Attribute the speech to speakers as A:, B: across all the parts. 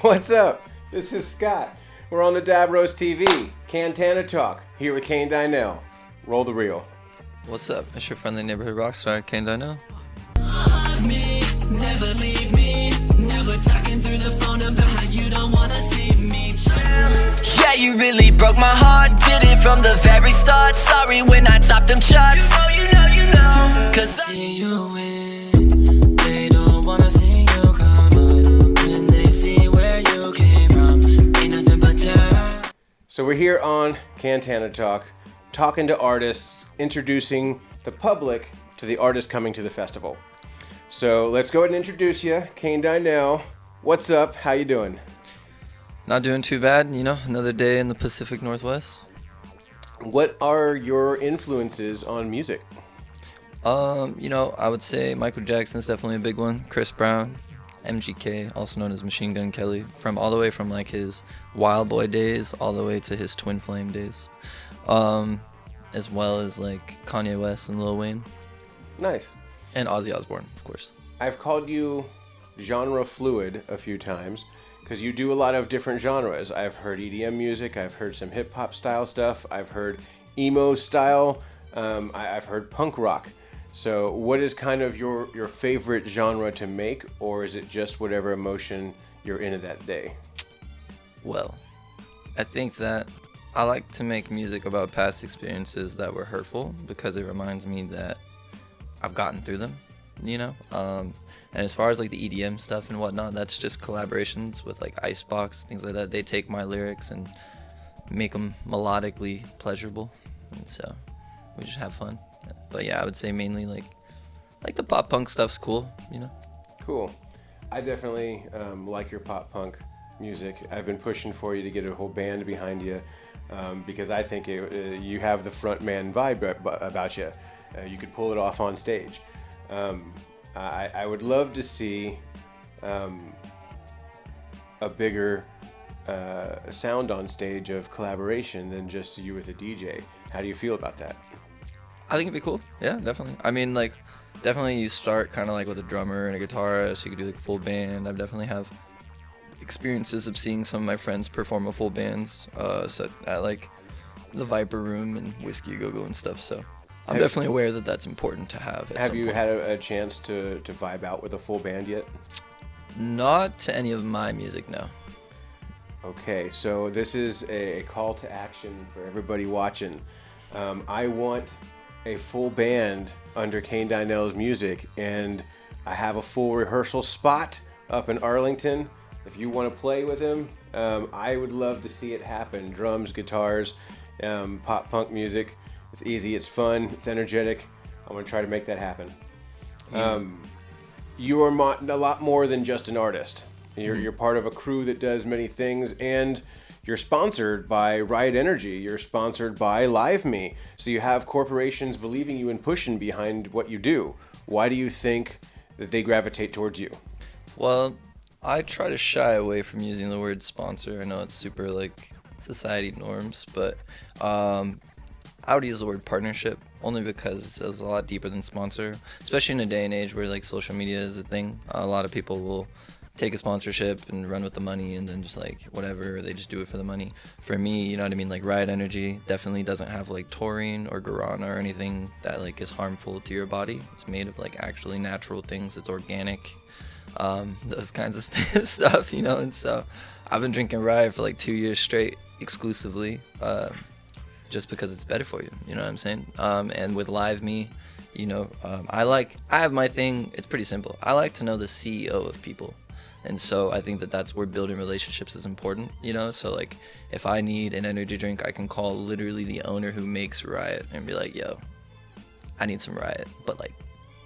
A: What's up? This is Scott. We're on the Dab Roast TV, Cantanna Talk, here with Kayne Dynell. Roll the reel.
B: What's up? It's your friendly neighborhood rock star, Kayne Dynell.
C: Love me, never leave me. Now we're talking through the phone about how you don't wanna see me. Yeah, you really broke my heart. Did it from the very start. Sorry when I topped them charts. You know. Cause I see you win. They don't wanna see you come up. When they see where you came from, ain't nothing but terror.
A: So we're here on Cantanna Talk, talking to artists, introducing the public to the artists coming to the festival. So let's go ahead and introduce you, Kayne Dynell. What's up? How you doing?
B: Not doing too bad, you know, another day in the Pacific Northwest.
A: What are your influences on music?
B: You know, I would say Michael Jackson's definitely a big one. Chris Brown, MGK, also known as Machine Gun Kelly, from all the way from like his Wild Boy days all the way to his Twin Flame days. As well as like Kanye West and Lil Wayne.
A: Nice.
B: And Ozzy Osbourne, of course.
A: I've called you genre fluid a few times because you do a lot of different genres. I've heard EDM music, I've heard some hip hop style stuff, I've heard emo style, I've heard punk rock. So what is kind of your favorite genre to make, or is it just whatever emotion you're in at that day?
B: Well, I think that I like to make music about past experiences that were hurtful because it reminds me that I've gotten through them, you know? And as far as like the EDM stuff and whatnot, that's just collaborations with like Icebox, things like that. They take my lyrics and make them melodically pleasurable, and so we just have fun. But yeah, I would say mainly like the pop punk stuff's cool, you know?
A: Cool. I definitely like your pop punk music. I've been pushing for you to get a whole band behind you because I think you have the front man vibe about you. You could pull it off on stage. I would love to see a bigger sound on stage of collaboration than just you with a DJ. How do you feel about that?
B: I think it'd be cool. Yeah, definitely. I mean, like, definitely you start kind of like with a drummer and a guitarist. You could do like full band. I definitely have experiences of seeing some of my friends perform with full bands at like the Viper Room and Whiskey Go-Go and stuff. So I'm definitely aware that that's important to have.
A: Have you had a chance to vibe out with a full band yet?
B: Not to any of my music, no.
A: Okay, so this is a call to action for everybody watching. I want a full band under Kayne Dynell's music, and I have a full rehearsal spot up in Arlington. If you want to play with him, I would love to see it happen. Drums, guitars, pop punk music. It's easy, it's fun, it's energetic. I'm going to try to make that happen. You are a lot more than just an artist. You're part of a crew that does many things, and you're sponsored by Riot Energy. You're sponsored by Live Me. So you have corporations believing you and pushing behind what you do. Why do you think that they gravitate towards you?
B: Well, I try to shy away from using the word sponsor. I know it's super like society norms, but I would use the word partnership only because it says a lot deeper than sponsor, especially in a day and age where like social media is a thing. A lot of people will take a sponsorship and run with the money and then just like whatever, they just do it for the money. For me, you know what I mean, like Riot Energy definitely doesn't have like taurine or guarana or anything that like is harmful to your body. It's made of like actually natural things. It's organic, those kinds of stuff, you know. And so I've been drinking Riot for like 2 years straight exclusively, just because it's better for you, you know what I'm saying? And with Live Me, you know, I have my thing. It's pretty simple. I like to know the CEO of people. And so I think that that's where building relationships is important, you know? So like if I need an energy drink, I can call literally the owner who makes Riot and be like, yo, I need some Riot, but like,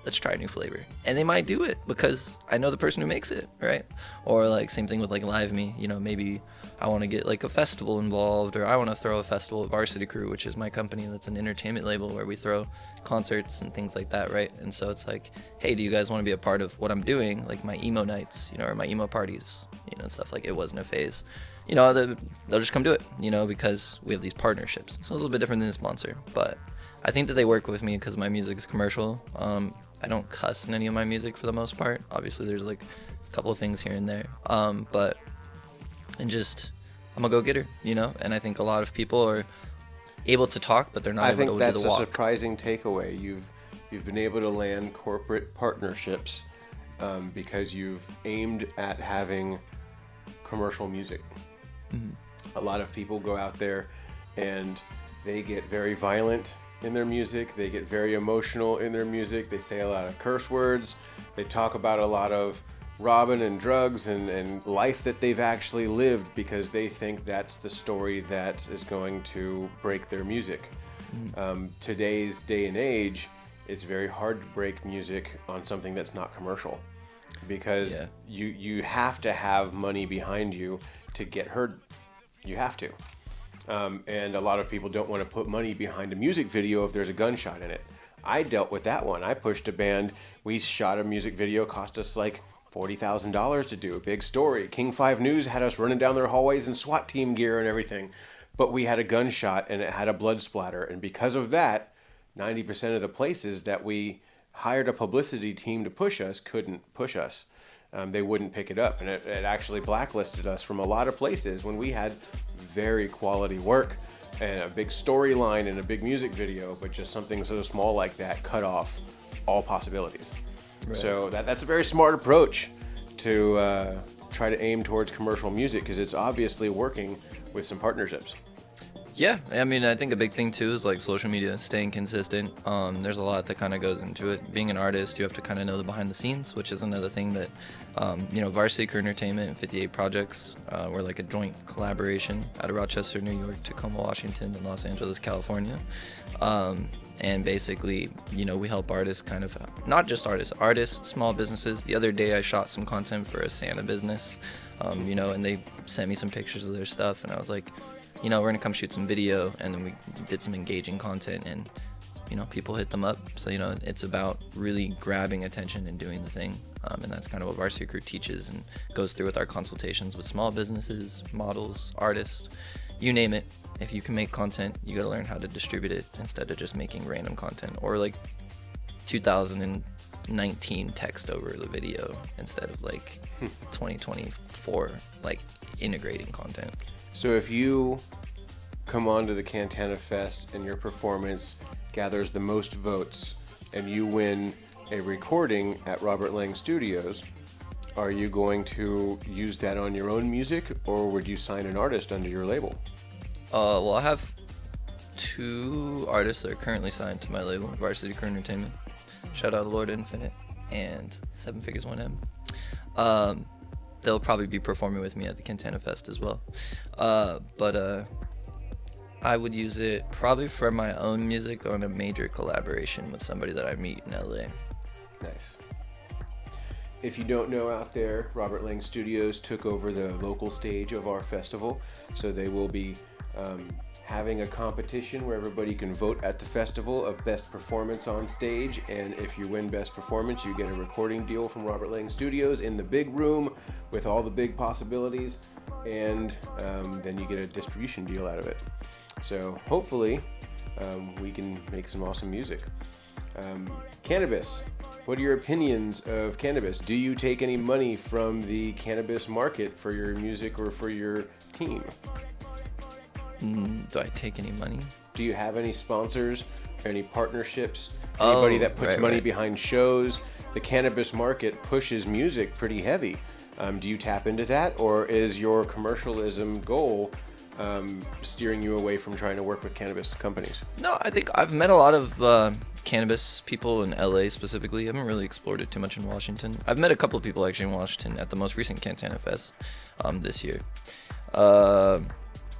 B: let's try a new flavor. And they might do it because I know the person who makes it, right? Or like same thing with like Live Me, you know, maybe I want to get like a festival involved, or I want to throw a festival at Varsity Crew, which is my company that's an entertainment label where we throw concerts and things like that, right? And so it's like, hey, do you guys want to be a part of what I'm doing, like my emo nights, you know, or my emo parties, you know, stuff like It Wasn't a Phase, you know, they'll just come do it, you know, because we have these partnerships. So it's a little bit different than a sponsor, but I think that they work with me because my music is commercial. I don't cuss in any of my music for the most part. Obviously, there's like a couple of things here and there, but and just I'm a go-getter, you know. And I think a lot of people are able to talk, but they're not able to do the walk.
A: I think that's a surprising takeaway. You've been able to land corporate partnerships because you've aimed at having commercial music. Mm-hmm. A lot of people go out there and they get very violent in their music. They get very emotional in their music. They say a lot of curse words. They talk about a lot of robbing and drugs and life that they've actually lived because they think that's the story that is going to break their music. Mm-hmm. Today's day and age, it's very hard to break music on something that's not commercial because you have to have money behind you to get heard. You have to. And a lot of people don't want to put money behind a music video if there's a gunshot in it. I dealt with that one. I pushed a band. We shot a music video, cost us like $40,000 to do, a big story. King 5 News had us running down their hallways in SWAT team gear and everything. But we had a gunshot and it had a blood splatter. And because of that, 90% of the places that we hired a publicity team to push us couldn't push us. They wouldn't pick it up. And it actually blacklisted us from a lot of places when we had very quality work and a big storyline and a big music video, but just something so small like that cut off all possibilities. Right. So that's a very smart approach to try to aim towards commercial music because it's obviously working with some partnerships.
B: Yeah, I mean, I think a big thing too is like social media, staying consistent. There's a lot that kind of goes into it. Being an artist, you have to kind of know the behind the scenes, which is another thing that, Varsity Crew Entertainment and 58 Projects were like a joint collaboration out of Rochester, New York, Tacoma, Washington, and Los Angeles, California. And basically, we help artists kind of, not just artists, small businesses. The other day I shot some content for a Santa business, and they sent me some pictures of their stuff, and I was like, we're gonna come shoot some video, and then we did some engaging content, and people hit them up. So it's about really grabbing attention and doing the thing, and that's kind of what Varsity Crew teaches and goes through with our consultations with small businesses, models, artists, you name it. If you can make content, you gotta learn how to distribute it instead of just making random content or like 2019 text over the video instead of like 2024 like integrating content.
A: So if you come on to the Cantanna Fest and your performance gathers the most votes and you win a recording at Robert Lang Studios, are you going to use that on your own music or would you sign an artist under your label?
B: Well, I have 2 artists that are currently signed to my label, Varsity Crew Entertainment. Shout out to Lord Infinite and 7 Figures 1M. They'll probably be performing with me at the Cantanna Fest as well. But I would use it probably for my own music on a major collaboration with somebody that I meet in LA.
A: Nice. If you don't know out there, Robert Lang Studios took over the local stage of our festival, so they will be having a competition where everybody can vote at the festival of best performance on stage, and if you win best performance, you get a recording deal from Robert Lang Studios in the big room with all the big possibilities, and then you get a distribution deal out of it. So hopefully we can make some awesome music. Cannabis. What are your opinions of cannabis? Do you take any money from the cannabis market for your music or for your team?
B: Do I take any money?
A: Do you have any sponsors, any partnerships? Anybody that puts money behind shows? The cannabis market pushes music pretty heavy. Do you tap into that, or is your commercialism goal steering you away from trying to work with cannabis companies?
B: No, I think I've met a lot of cannabis people in LA specifically. I haven't really explored it too much in Washington. I've met a couple of people actually in Washington at the most recent Cantanna Fest this year.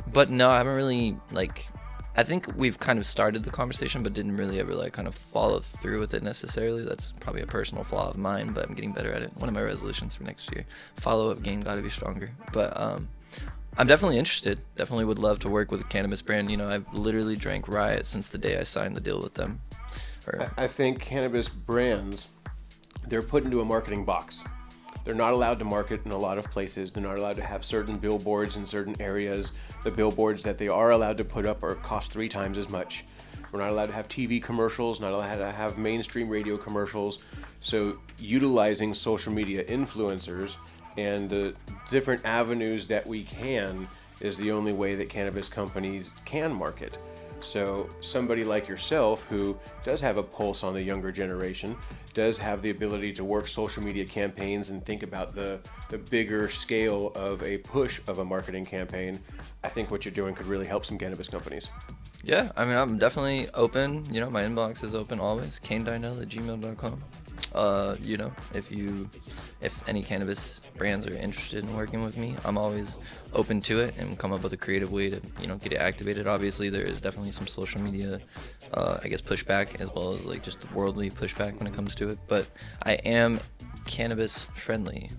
B: But no, I haven't really, I think we've kind of started the conversation, but didn't really ever, kind of follow through with it necessarily. That's probably a personal flaw of mine, but I'm getting better at it. One of my resolutions for next year. Follow-up game, gotta be stronger. But I'm definitely interested. Definitely would love to work with a cannabis brand. I've literally drank Riot since the day I signed the deal with them.
A: I think cannabis brands, they're put into a marketing box. They're not allowed to market in a lot of places. They're not allowed to have certain billboards in certain areas. The billboards that they are allowed to put up cost 3 times as much. We're not allowed to have TV commercials, not allowed to have mainstream radio commercials. So utilizing social media influencers and the different avenues that we can is the only way that cannabis companies can market. So somebody like yourself who does have a pulse on the younger generation, does have the ability to work social media campaigns and think about the bigger scale of a push of a marketing campaign, I think what you're doing could really help some cannabis companies.
B: Yeah, I mean, I'm definitely open. You know, my inbox is open always. KayneDynell@gmail.com. You know, if any cannabis brands are interested in working with me, I'm always open to it and come up with a creative way to, you know, get it activated. Obviously, there is definitely some social media, I guess, pushback, as well as like just worldly pushback when it comes to it. But I am cannabis friendly.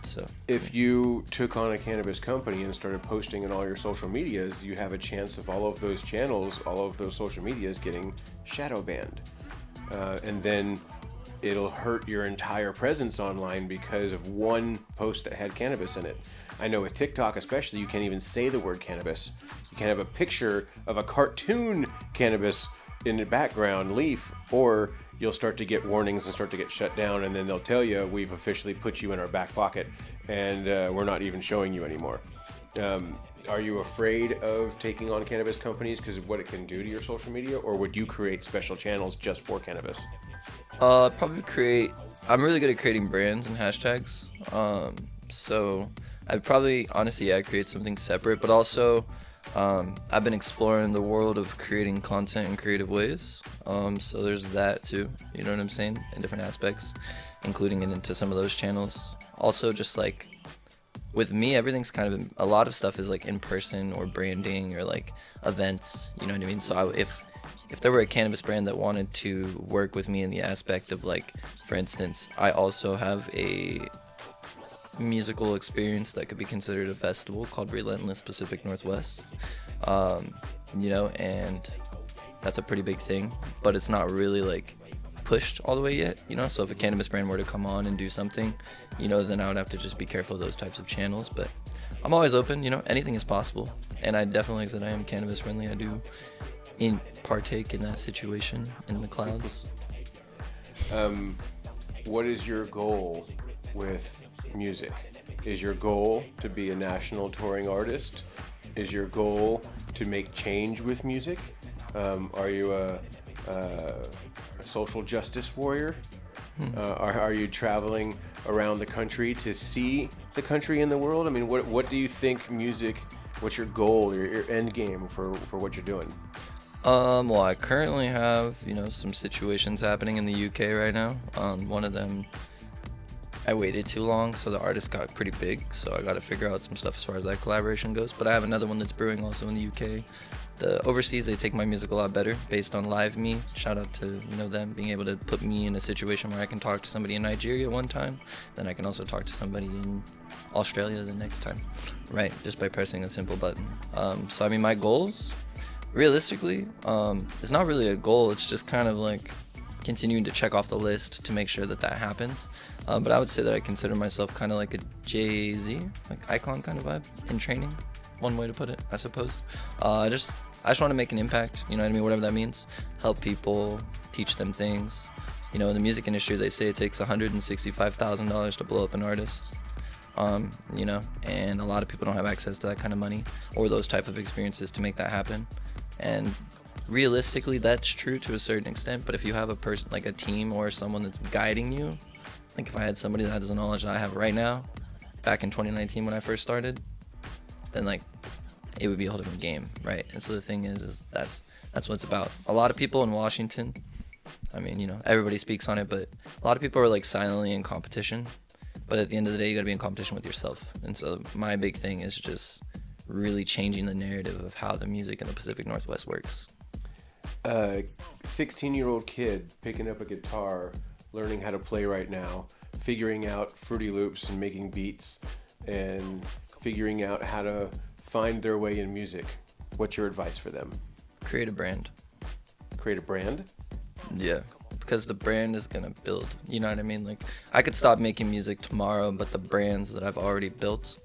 B: So
A: if you took on a cannabis company and started posting in all your social medias, you have a chance of all of those channels, all of those social medias getting shadow banned, and then it'll hurt your entire presence online because of one post that had cannabis in it. I know with TikTok especially, you can't even say the word cannabis. You can have a picture of a cartoon cannabis in the background leaf, or you'll start to get warnings and start to get shut down, and then they'll tell you, we've officially put you in our back pocket, and we're not even showing you anymore. Are you afraid of taking on cannabis companies because of what it can do to your social media, or would you create special channels just for cannabis?
B: Probably I'm really good at creating brands and hashtags. So I'd probably, honestly, create something separate, but also, I've been exploring the world of creating content in creative ways. So there's that too, you know what I'm saying? In different aspects, including it into some of those channels. Also, just like with me, everything's kind of, a lot of stuff is like in person or branding or like events, you know what I mean? So if there were a cannabis brand that wanted to work with me in the aspect of like, for instance, I also have a musical experience that could be considered a festival called Relentless Pacific Northwest, you know, and that's a pretty big thing, but it's not really like pushed all the way yet, you know. So if a cannabis brand were to come on and do something, you know, then I would have to just be careful of those types of channels. But I'm always open, you know, anything is possible, and I definitely, like I said, I am cannabis friendly. I do partake in that situation in the clouds.
A: What is your goal with music? Is your goal to be a national touring artist? Is your goal to make change with music? Are you a social justice warrior? Are you traveling around the country to see the country and the world? I mean, what do you think music, what's your goal, your end game for what you're doing?
B: Well, I currently have, you know, some situations happening in the UK right now. One of them, I waited too long, so the artist got pretty big, so I got to figure out some stuff as far as that collaboration goes. But I have another one that's brewing also in the UK. The overseas, they take my music a lot better based on Live Me. Shout out to, you know, them being able to put me in a situation where I can talk to somebody in Nigeria one time, then I can also talk to somebody in Australia the next time, right? Just by pressing a simple button. So I mean, my goals, realistically, it's not really a goal. It's just kind of like continuing to check off the list to make sure that that happens. But I would say that I consider myself kind of like a Jay-Z, like icon kind of vibe in training. One way to put it, I suppose. I just want to make an impact, you know what I mean, whatever that means. Help people, teach them things. You know, in the music industry, they say it takes $165,000 to blow up an artist. You know, and a lot of people don't have access to that kind of money or those type of experiences to make that happen. And realistically, that's true to a certain extent, but if you have a person, like a team or someone that's guiding you, like if I had somebody that has the knowledge that I have right now, back in 2019 when I first started, then like it would be a whole different game, right? And so the thing is that's what it's about. A lot of people in Washington, I mean, you know, everybody speaks on it, but a lot of people are like silently in competition. But at the end of the day, you gotta be in competition with yourself. And so my big thing is just really changing the narrative of how the music in the Pacific Northwest works.
A: 16-year-old kid picking up a guitar, learning how to play right now, figuring out Fruity Loops and making beats, and figuring out how to find their way in music. What's your advice for them?
B: Create a brand.
A: Create a brand?
B: Yeah, because the brand is gonna build, you know what I mean? Like, I could stop making music tomorrow, but the brands that I've already built,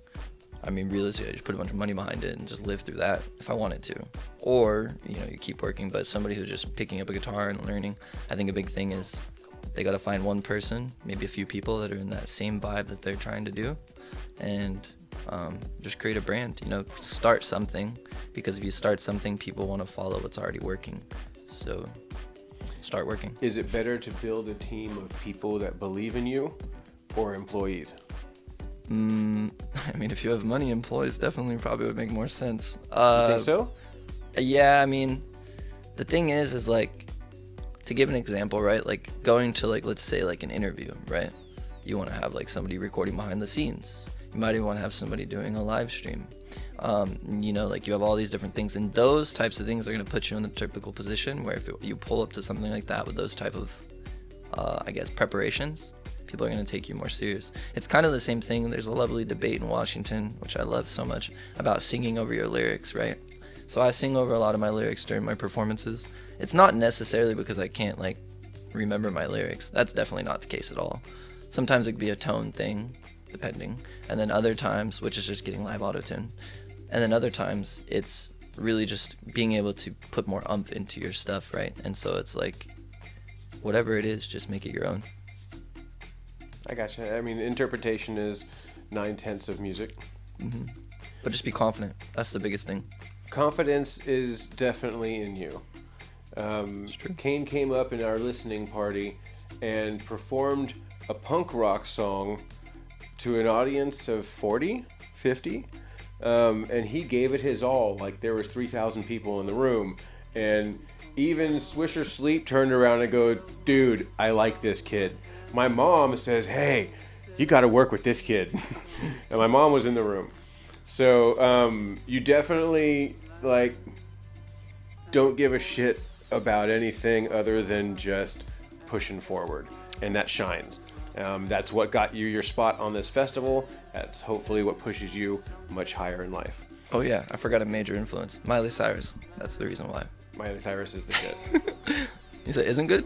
B: I mean, realistically, I just put a bunch of money behind it and just live through that if I wanted to. Or, you know, you keep working, but somebody who's just picking up a guitar and learning, I think a big thing is They got to find one person, maybe a few people that are in that same vibe that they're trying to do, and just create a brand. Start something, because if you start something, people want to follow what's already working. So start working.
A: Is it better to build a team of people that believe in you or employees?
B: I mean, if you have money, employees definitely probably would make more sense.
A: You think so?
B: Yeah, I mean, the thing is like, to give an example, right? Like going to let's say an interview, right? You want to have somebody recording behind the scenes. You might even want to have somebody doing a live stream. You have all these different things, and those types of things are going to put you in the typical position where if you pull up to something like that with those type of, preparations, people are going to take you more serious. It's kind of the same thing. There's a lovely debate in Washington, which I love so much, about singing over your lyrics, right? So I sing over a lot of my lyrics during my performances. It's not necessarily because I can't remember my lyrics. That's definitely not the case at all. Sometimes it could be a tone thing, depending. And then other times, which is just getting live auto-tune. And then other times, it's really just being able to put more oomph into your stuff, right? And so it's whatever it is, just make it your own.
A: I gotcha. I mean, interpretation is 9/10 of music.
B: Mm-hmm. But just be confident. That's the biggest thing.
A: Confidence is definitely in you.
B: It's true.
A: Kayne came up in our listening party and performed a punk rock song to an audience of 40, 50, and he gave it his all. There was 3,000 people in the room, and even Swisher Sleep turned around and goes, "Dude, I like this kid." My mom says, "Hey, you got to work with this kid." And my mom was in the room. So you definitely don't give a shit about anything other than just pushing forward, and that shines. That's what got you your spot on this festival. That's hopefully what pushes you much higher in life.
B: Oh yeah, I forgot a major influence. Miley Cyrus. That's the reason why.
A: Miley Cyrus is the shit.
B: You said isn't good?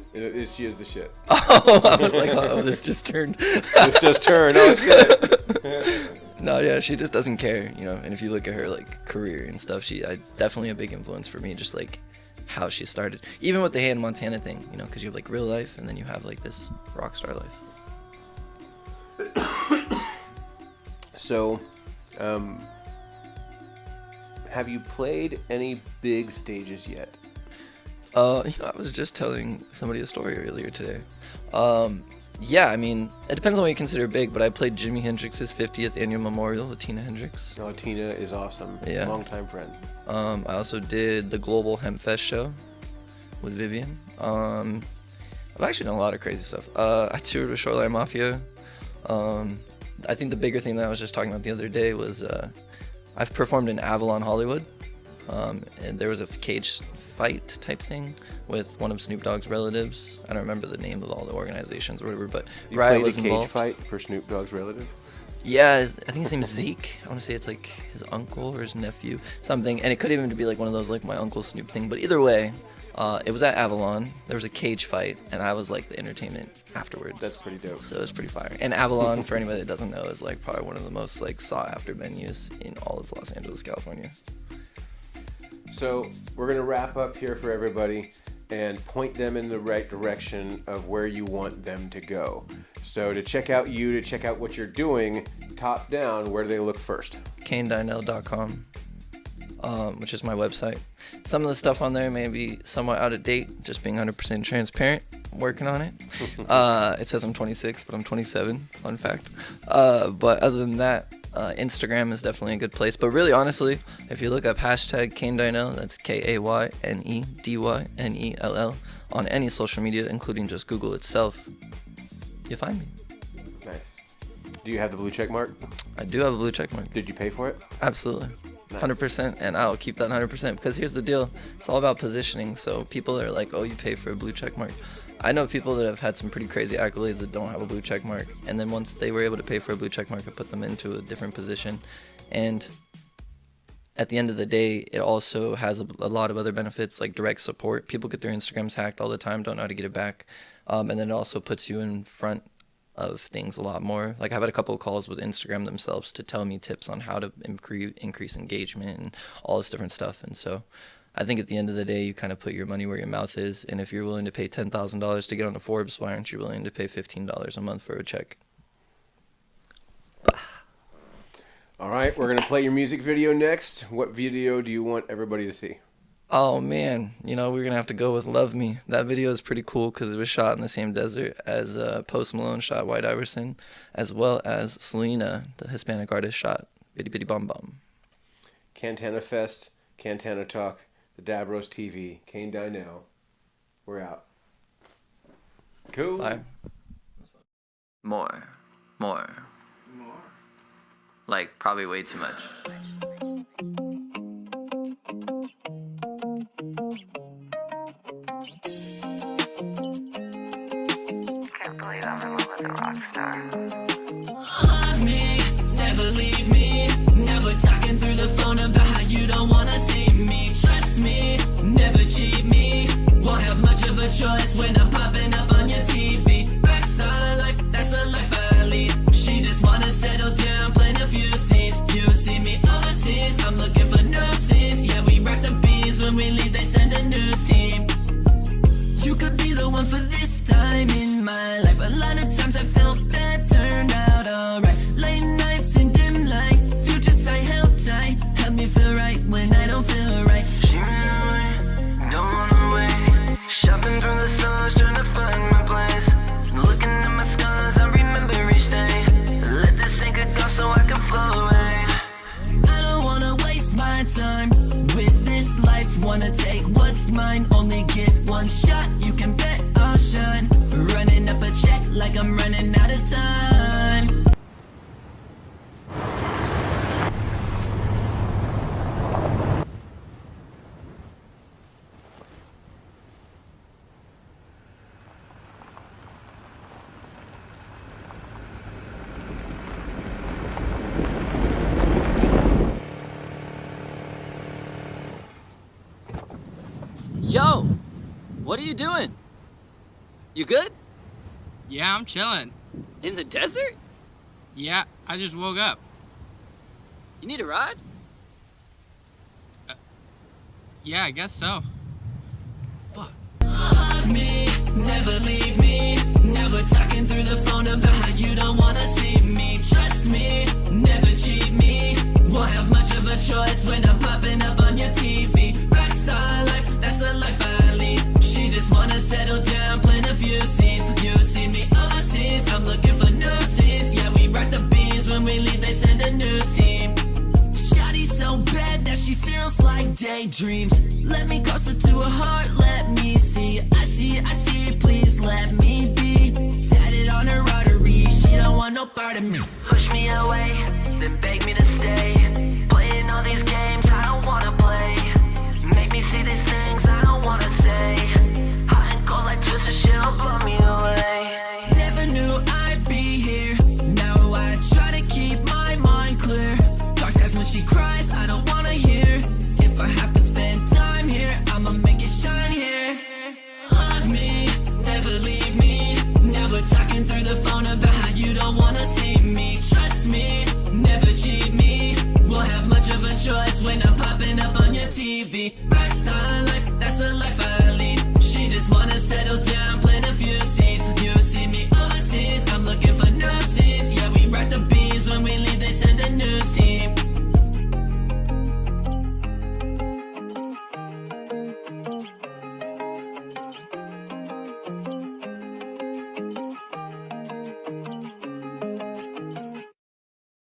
A: She is the shit.
B: Oh, I was like, oh, this just turned.
A: This just turned. Oh, shit.
B: No, yeah, she just doesn't care, And if you look at her career and stuff, definitely a big influence for me. Just how she started, even with the Hannah Montana thing, because you have real life and then you have this rock star life.
A: So, have you played any big stages yet?
B: I was just telling somebody a story earlier today. Yeah, I mean, it depends on what you consider big, but I played Jimi Hendrix's 50th annual memorial with Tina Hendrix.
A: Oh, Tina is awesome.
B: Yeah.
A: Longtime friend.
B: I also did the Global Hemp Fest show with Vivian. I've actually done a lot of crazy stuff. I toured with Shoreline Mafia. I think the bigger thing that I was just talking about the other day was I've performed in Avalon, Hollywood. And there was a cage fight type thing with one of Snoop Dogg's relatives. I don't remember the name of all the organizations or whatever, but Riot was involved.
A: You played a cage fight for Snoop Dogg's relative?
B: Yeah, I think his name is Zeke. I want to say it's his uncle or his nephew, something. And it could even be one of those my Uncle Snoop thing. But either way, it was at Avalon. There was a cage fight, and I was the entertainment afterwards.
A: That's pretty dope.
B: So it's pretty fire. And Avalon, for anybody that doesn't know, is probably one of the most sought after venues in all of Los Angeles, California.
A: So we're going to wrap up here for everybody and point them in the right direction of where you want them to go. So to check out you, to check out what you're doing, top down, where do they look first?
B: KayneDynell.com, which is my website. Some of the stuff on there may be somewhat out of date, just being 100% transparent. I'm working on it. It says I'm 26, but I'm 27, fun fact. But other than that, Instagram is definitely a good place. But really, honestly, if you look up hashtag Kayne Dynell, that's KayneDynell, on any social media, including just Google itself, you'll find me.
A: Nice. Do you have the blue check mark?
B: I do have a blue check mark.
A: Did you pay for it?
B: Absolutely.
A: Nice.
B: 100%, and I'll keep that 100% because here's the deal. It's all about positioning. So people are like, oh, you pay for a blue check mark. I know people that have had some pretty crazy accolades that don't have a blue check mark, and then once they were able to pay for a blue check mark, it put them into a different position. And at the end of the day, it also has a lot of other benefits, like direct support. People get their Instagrams hacked all the time, don't know how to get it back. And then it also puts you in front of things a lot more. I've had a couple of calls with Instagram themselves to tell me tips on how to increase engagement and all this different stuff. And so I think at the end of the day, you kind of put your money where your mouth is. And if you're willing to pay $10,000 to get on a Forbes, why aren't you willing to pay $15 a month for a check?
A: All right, we're going to play your music video next. What video do you want everybody to see?
B: Oh, man. You know, we're going to have to go with Love Me. That video is pretty cool because it was shot in the same desert as Post Malone shot White Iverson, as well as Selena, the Hispanic artist, shot Bitty Bitty Bum Bum.
A: Cantanna Fest, Cantanna Talk, the Dabros TV, Kayne Dynell. We're out. Cool.
B: Bye.
D: More. Like, probably way too much.
E: Can't believe I'm in love with a rock star.
C: Love me, never leave me. Never talking through the phone about how you don't wanna see me. Trust me, never cheat me. Won't have much of a choice when I'm popping up on your TV. Rockstar life, that's the life I lead. She just wanna settle down, plant a few seeds. You see me overseas, I'm looking for new scenes. Yeah, we rock the bees when we leave, they send a news team. You could be the one for this time in my life. A lot of times I felt bad, turned out alright. Late nights in dim light, future sight held tight. Help me feel right when I don't feel right.
D: She ran away, don't run away. Shopping through the stars, trying to find my place. Looking at my scars, I remember each day. Let this anchor go so I can flow away.
C: I don't wanna waste my time with this life. Wanna take what's mine, only get one shot. You can bet I'll shine. Running up a check like I'm running out of time.
D: Yo, what are you doing? You good?
F: Yeah, I'm chilling.
D: In the desert?
F: Yeah, I just woke up.
D: You need a ride?
F: Yeah, I guess so.
C: Love me, never leave me. Never talking through the phone about how you don't wanna see me. Trust me, never cheat me. Won't have much of a choice when I'm popping up on your TV. Rockstar life, that's the life I lead. She just wanna settle down, plant a few seeds. You see me overseas, I'm looking for new scenes. Yeah, we rock the beans when we leave, they send a news team. Shawty's so bad that she feels like daydreams. Let me closer to her heart, let me see. I see, please let me be. Tatted on her artery, she don't want no part of me.
D: Push me away, then beg me to stay. Playing all these games I don't wanna play. Make me see these things I don't wanna say. Hot and cold like Twister, shit'll blow me away.
C: Never knew I'd be here. Now I try to keep my mind clear. Dark skies when she cries, I don't wanna hear. If I have to spend time here, I'ma make it shine here. Love me, never leave me. Never talking through the phone about how you don't wanna see me. Trust me, never cheat me. Won't have much of a choice when I'm popping up on your TV. Rockstar life, that's the life I lead. She just wanna settle down, play